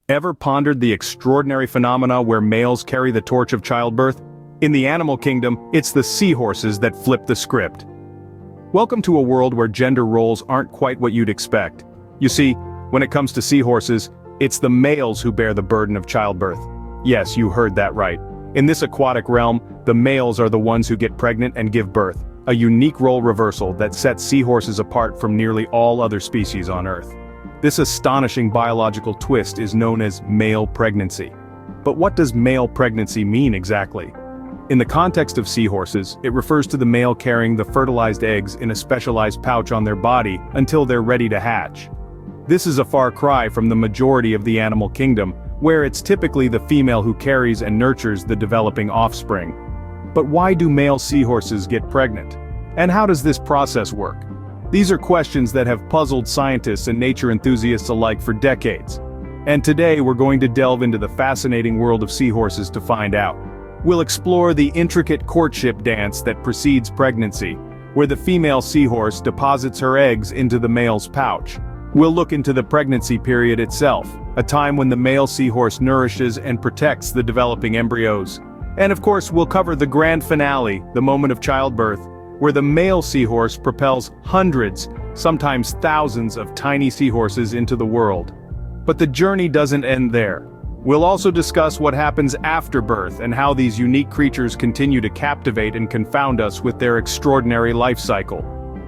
Ever pondered the extraordinary phenomena where males carry the torch of childbirth? In the animal kingdom, it's the seahorses that flip the script. Welcome to a world where gender roles aren't quite what you'd expect. You see, when it comes to seahorses, it's the males who bear the burden of childbirth. Yes, you heard that right. In this aquatic realm, the males are the ones who get pregnant and give birth, a unique role reversal that sets seahorses apart from nearly all other species on Earth. This astonishing biological twist is known as male pregnancy. But what does male pregnancy mean exactly? In the context of seahorses, it refers to the male carrying the fertilized eggs in a specialized pouch on their body until they're ready to hatch. This is a far cry from the majority of the animal kingdom, where it's typically the female who carries and nurtures the developing offspring. But why do male seahorses get pregnant? And how does this process work? These are questions that have puzzled scientists and nature enthusiasts alike for decades. And today we're going to delve into the fascinating world of seahorses to find out. We'll explore the intricate courtship dance that precedes pregnancy, where the female seahorse deposits her eggs into the male's pouch. We'll look into the pregnancy period itself, a time when the male seahorse nourishes and protects the developing embryos. And of course, we'll cover the grand finale, the moment of childbirth, where the male seahorse propels hundreds, sometimes thousands of tiny seahorses into the world. But the journey doesn't end there. We'll also discuss what happens after birth and how these unique creatures continue to captivate and confound us with their extraordinary life cycle.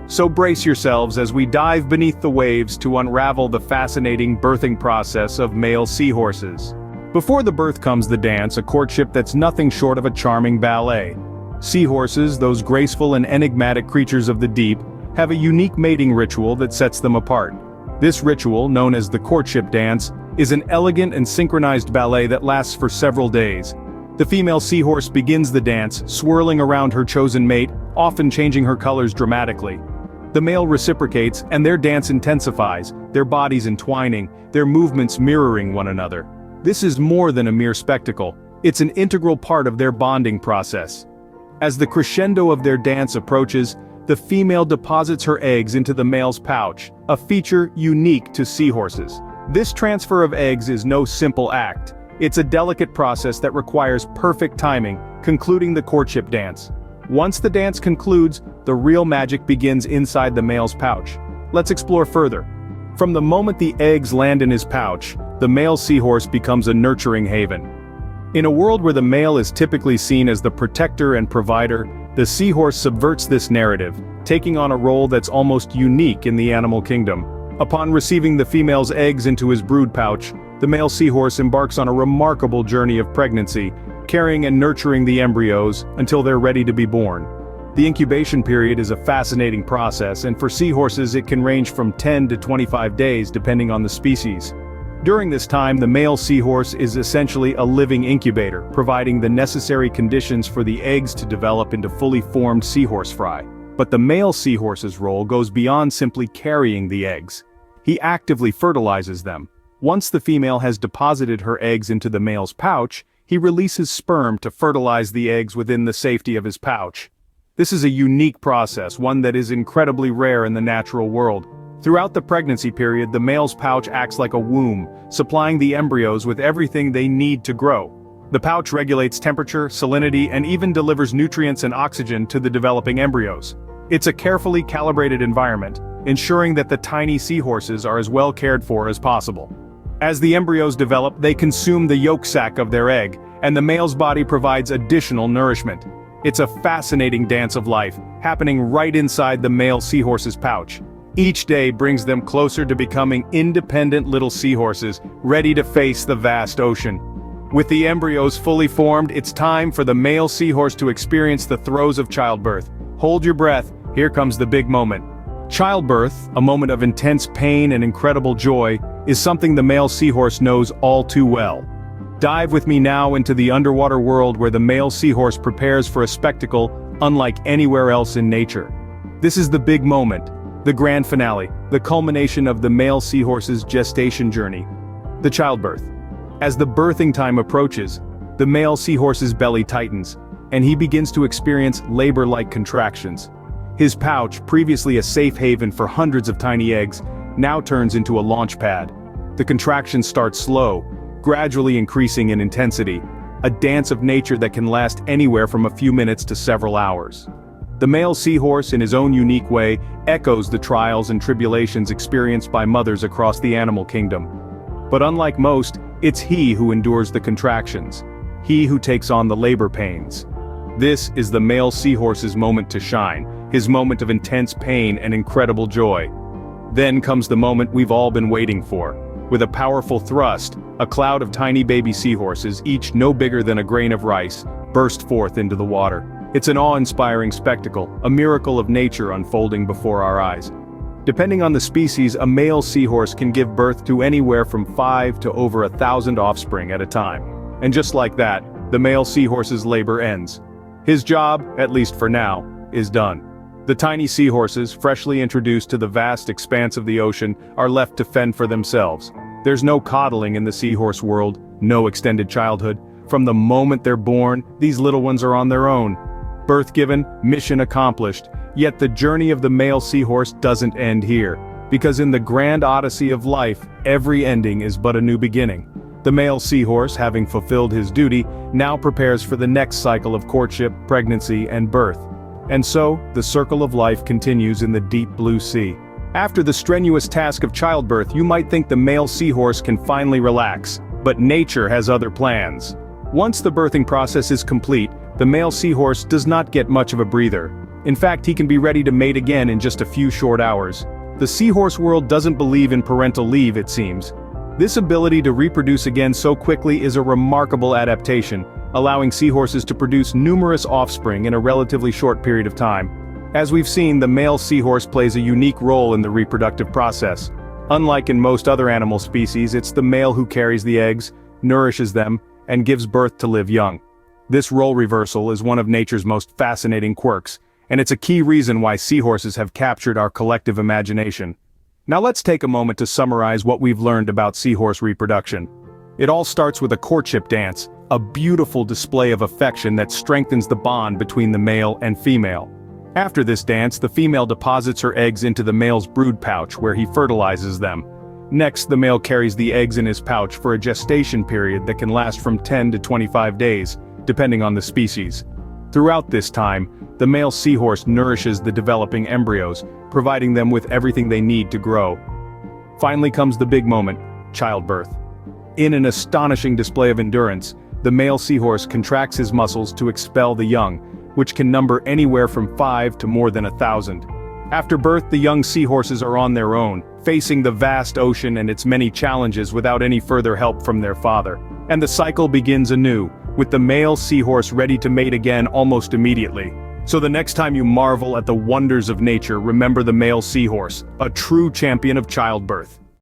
So brace yourselves as we dive beneath the waves to unravel the fascinating birthing process of male seahorses. Before the birth comes the dance, a courtship that's nothing short of a charming ballet. Seahorses, those graceful and enigmatic creatures of the deep, have a unique mating ritual that sets them apart. This ritual, known as the courtship dance, is an elegant and synchronized ballet that lasts for several days. The female seahorse begins the dance, swirling around her chosen mate, often changing her colors dramatically. The male reciprocates, and their dance intensifies, their bodies entwining, their movements mirroring one another. This is more than a mere spectacle, it's an integral part of their bonding process. As the crescendo of their dance approaches, the female deposits her eggs into the male's pouch, a feature unique to seahorses. This transfer of eggs is no simple act. It's a delicate process that requires perfect timing, concluding the courtship dance. Once the dance concludes, the real magic begins inside the male's pouch. Let's explore further. From the moment the eggs land in his pouch, the male seahorse becomes a nurturing haven. In a world where the male is typically seen as the protector and provider, the seahorse subverts this narrative, taking on a role that's almost unique in the animal kingdom. Upon receiving the female's eggs into his brood pouch, the male seahorse embarks on a remarkable journey of pregnancy, carrying and nurturing the embryos until they're ready to be born. The incubation period is a fascinating process, and for seahorses it can range from 10 to 25 days depending on the species. During this time, the male seahorse is essentially a living incubator, providing the necessary conditions for the eggs to develop into fully formed seahorse fry. But the male seahorse's role goes beyond simply carrying the eggs. He actively fertilizes them. Once the female has deposited her eggs into the male's pouch, he releases sperm to fertilize the eggs within the safety of his pouch. This is a unique process, one that is incredibly rare in the natural world. Throughout the pregnancy period, the male's pouch acts like a womb, supplying the embryos with everything they need to grow. The pouch regulates temperature, salinity, and even delivers nutrients and oxygen to the developing embryos. It's a carefully calibrated environment, ensuring that the tiny seahorses are as well cared for as possible. As the embryos develop, they consume the yolk sac of their egg, and the male's body provides additional nourishment. It's a fascinating dance of life, happening right inside the male seahorse's pouch. Each day brings them closer to becoming independent little seahorses, ready to face the vast ocean. With the embryos fully formed, it's time for the male seahorse to experience the throes of childbirth. Hold your breath, here comes the big moment. Childbirth, a moment of intense pain and incredible joy, is something the male seahorse knows all too well. Dive with me now into the underwater world where the male seahorse prepares for a spectacle unlike anywhere else in nature. This is the big moment, the grand finale, the culmination of the male seahorse's gestation journey, the childbirth. As the birthing time approaches, the male seahorse's belly tightens, and he begins to experience labor-like contractions. His pouch, previously a safe haven for hundreds of tiny eggs, now turns into a launch pad. The contractions start slow, gradually increasing in intensity, a dance of nature that can last anywhere from a few minutes to several hours. The male seahorse, in his own unique way, echoes the trials and tribulations experienced by mothers across the animal kingdom. But unlike most, it's he who endures the contractions, he who takes on the labor pains. This is the male seahorse's moment to shine, his moment of intense pain and incredible joy. Then comes the moment we've all been waiting for. With a powerful thrust, a cloud of tiny baby seahorses, each no bigger than a grain of rice, burst forth into the water. It's an awe-inspiring spectacle, a miracle of nature unfolding before our eyes. Depending on the species, a male seahorse can give birth to anywhere from 5 to over 1,000 offspring at a time. And just like that, the male seahorse's labor ends. His job, at least for now, is done. The tiny seahorses, freshly introduced to the vast expanse of the ocean, are left to fend for themselves. There's no coddling in the seahorse world, no extended childhood. From the moment they're born, these little ones are on their own. Birth given, mission accomplished. Yet the journey of the male seahorse doesn't end here. Because in the grand odyssey of life, every ending is but a new beginning. The male seahorse, having fulfilled his duty, now prepares for the next cycle of courtship, pregnancy, and birth. And so, the circle of life continues in the deep blue sea. After the strenuous task of childbirth, you might think the male seahorse can finally relax. But nature has other plans. Once the birthing process is complete, the male seahorse does not get much of a breather. In fact, he can be ready to mate again in just a few short hours. The seahorse world doesn't believe in parental leave, it seems. This ability to reproduce again so quickly is a remarkable adaptation, allowing seahorses to produce numerous offspring in a relatively short period of time. As we've seen, the male seahorse plays a unique role in the reproductive process. Unlike in most other animal species, it's the male who carries the eggs, nourishes them, and gives birth to live young. This role reversal is one of nature's most fascinating quirks, and it's a key reason why seahorses have captured our collective imagination. Now let's take a moment to summarize what we've learned about seahorse reproduction. It all starts with a courtship dance, a beautiful display of affection that strengthens the bond between the male and female. After this dance, the female deposits her eggs into the male's brood pouch where he fertilizes them. Next, the male carries the eggs in his pouch for a gestation period that can last from 10 to 25 days, depending on the species. Throughout this time, the male seahorse nourishes the developing embryos, providing them with everything they need to grow. Finally comes the big moment, childbirth. In an astonishing display of endurance, the male seahorse contracts his muscles to expel the young, which can number anywhere from 5 to more than 1,000. After birth, the young seahorses are on their own, facing the vast ocean and its many challenges without any further help from their father. And the cycle begins anew, with the male seahorse ready to mate again almost immediately. So the next time you marvel at the wonders of nature, remember the male seahorse, a true champion of childbirth.